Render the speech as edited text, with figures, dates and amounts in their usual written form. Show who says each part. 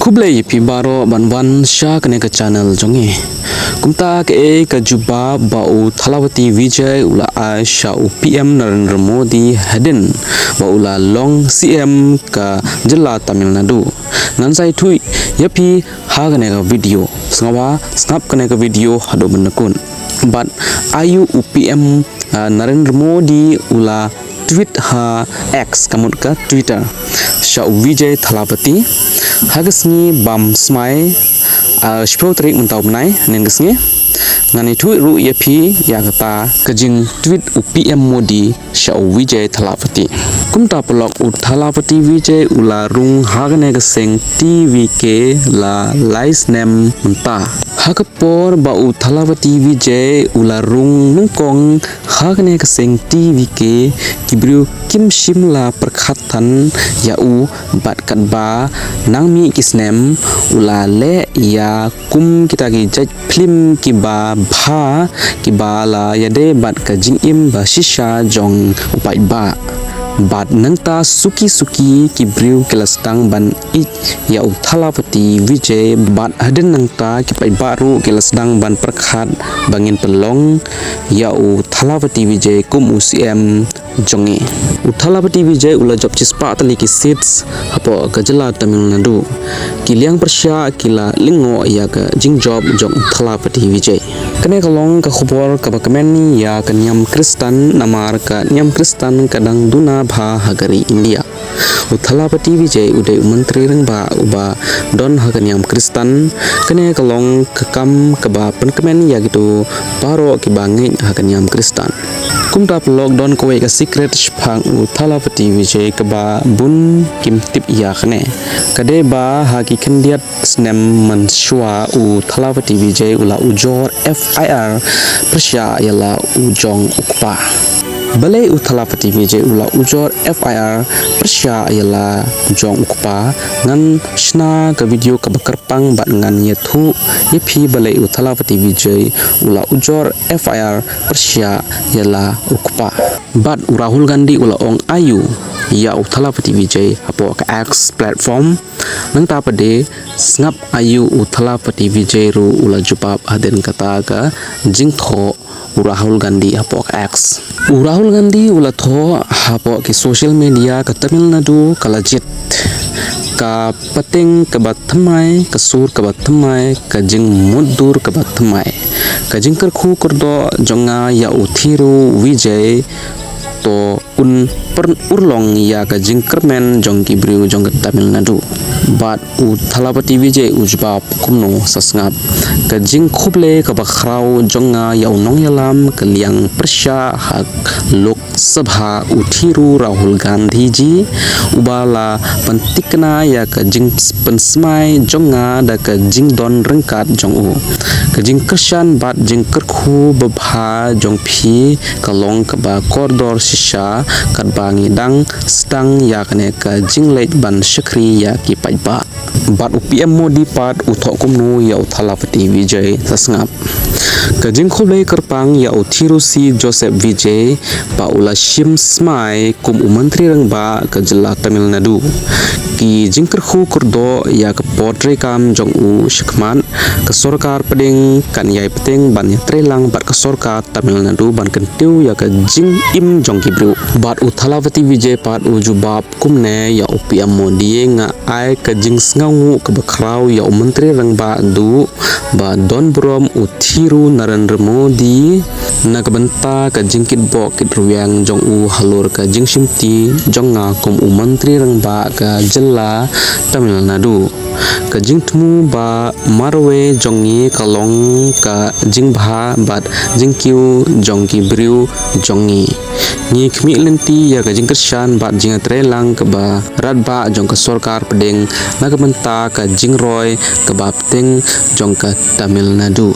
Speaker 1: Kublai pi baro banwan sha kene ke channel jonge kumta ke Jubab bau Thalawati Vijay ula Aisha PM Narendra Modi hadin baula long CM ka jilla Tamil Nadu ngan sai thui yapi ha kene ka video Sngap kene ka video hado menekun but ayu UPM Narendra Modi ula tweet ha X kamut ka Twitter Shapoh Vijay Thalawati hagasni bam smai Shapoh trik mentau menai nengesni ngani tweet ru yapi yakata kajing tweet UPM Modi Shapoh Vijay Thalawati kumta pelok Thalawati Vijay ula rung hagne geseng TVK la lais nem menta hakapor bau Thalawati Vijay ula rung nungkong hagne geseng TVK kibru kim shimla perkhatan yau bat kadba nangmi kisnem ula le ya kum kita ki jaj Phlim kiba bha kiba la yade bat ka jingim ba Shisha jong upai ba bat nangta suki kibriu kelasdang ban ik yau Thalawati Vijay bat haden nangta kipai baru kelasdang ban perkhat bangin pelong yau Thalawati Vijay kum UCM jonge Thalawati Vijay ula job cispa tali ki seats hapo kajela Tamil Nadu kiliang persya kila lingo ya ka jing job jong Thalawati Vijay kene kalong ka khobor ka bakmen ya ka nyam Kristen namar ka nyam Kristen kadang duna bha hagari India Thalawati Vijay udai menteri reng ba uba don hagan nyam Kristen kene kalong kakam ka ba penkemen ya gitu paro ki bangi hagan nyam Kristen kumta pelok don kowe ka secret phang Thalawati Vijay ka ba bun kim tip ya khane kade ba ha ki khendiat snem man shwa Thalawati Vijay ula ujor FIR persya yala ujong ukpa balai Thalawati Vijay ula ujor FIR persya yala ujong ukpa ngan shna ka video ka bakarpang bat ngan yathu yepi balai Thalawati Vijay ula ujor FIR persya yala ukpa bat Rahul Gandhi ula ong ayu ya Thalawati Vijay hapo ka X platform nang ta pade Sngap ayu Thalawati Vijay ru ula Jubab aden kata ka jingtho Rahul Gandhi hapo ka X Rahul Gandhi ula tho hapo ki social media ka Tamil Nadu kalajit ka pating ka bathamai ka sur ka bathamai ka jing mudur ka bathamai ka jing kerkhu kurdo jonga ya uthiru Vijay to un per urlong ya ka jing kermen jong kibriu jong Tamil Nadu bat Thalawati Vijay Jubab Kumno Sngap ka jing khuble ka bakhrau jonga ya unong yalam ka liang persya hak lok sabha uthiru Rahul Gandhi ji ubala pentikna ya ka jing pensmai jonga da ka jing don rengkat jong ka jing keshan bat jing kerkhu babha jong phi ka long ka ba koridor Shisha kat bangi dang stang ya kane ka jing leit ban shakri ya ki paiba bat UPM Modi pat uthok kumno ya Thalawati Vijay Sngap ka jing khoblei kerpang ya uthiru si Joseph Vijay ba ula shim smai kum menteri rang ba ka jilla Tamil Nadu ki jing kerkhu kurdo ya ka potre kam jong shikman ka sorkar peding kan yai peteng ban ya trelang bat ka sorkar Tamil Nadu ban kentiu ya ka jing im jong kibru bat Thalawati Vijay pat Jubab kumne ya UPM Modi nga ai ka jing sngawu ka bakrau ya menteri rang ba du ba don brom uthiru Narendra Modi na kabanta ka jingkit bo kit ruang jong halur ka jing simti jonga kum menteri rang ba ka jilla Tamil Nadu ka jing tmu ba marwe jongi kalong ka jing bha bat jing kiu jong ki briu jongi ni khmi lenti ya ka jing kershan bat jing trelang ka ba rat ba jong ka sorkar pedeng na kabanta ka jing roy ka ba peteng jong ka Tamil Nadu